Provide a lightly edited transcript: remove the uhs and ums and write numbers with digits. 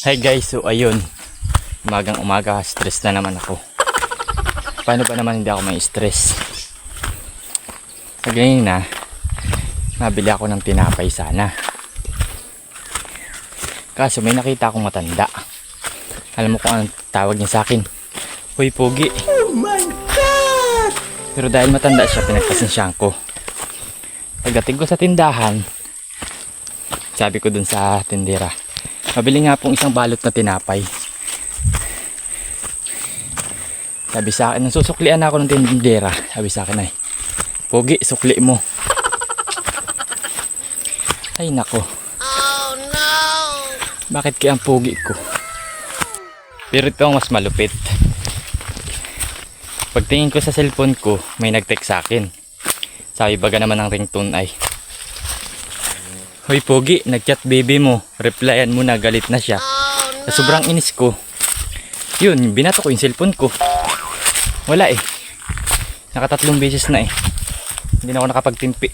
Hi guys, so ayun, umagang umaga, stress na naman ako. Paano ba naman hindi ako may stress? Ganyan na, nabili ako ng tinapay sana. Kaso may nakita akong matanda. Alam mo kung anong tawag niya sa akin? Hoy pogi. Oh my God! Pero dahil matanda siya, pinagpasensyahan ko. Pagdating ko sa tindahan, sabi ko dun sa tindera, mabili nga pong isang balot na tinapay. Sabi sa akin, nasusuklian ako ng tindera. Sabi sa akin ay, pogi, sukli mo. Ay nako. Oh no! Bakit kaya ang pogi ko? Pero ito ang mas malupit. Pagtingin ko sa cellphone ko, may nag-text sa akin. Sabi baga naman ng ringtone ay, hoy pogi, nag-chat baby mo. Replyan mo na, galit na siya. Sa sobrang inis ko, yun, binato ko yung cellphone ko. Wala eh. Nakatatlong beses na eh. Hindi na ako nakapagtimpi.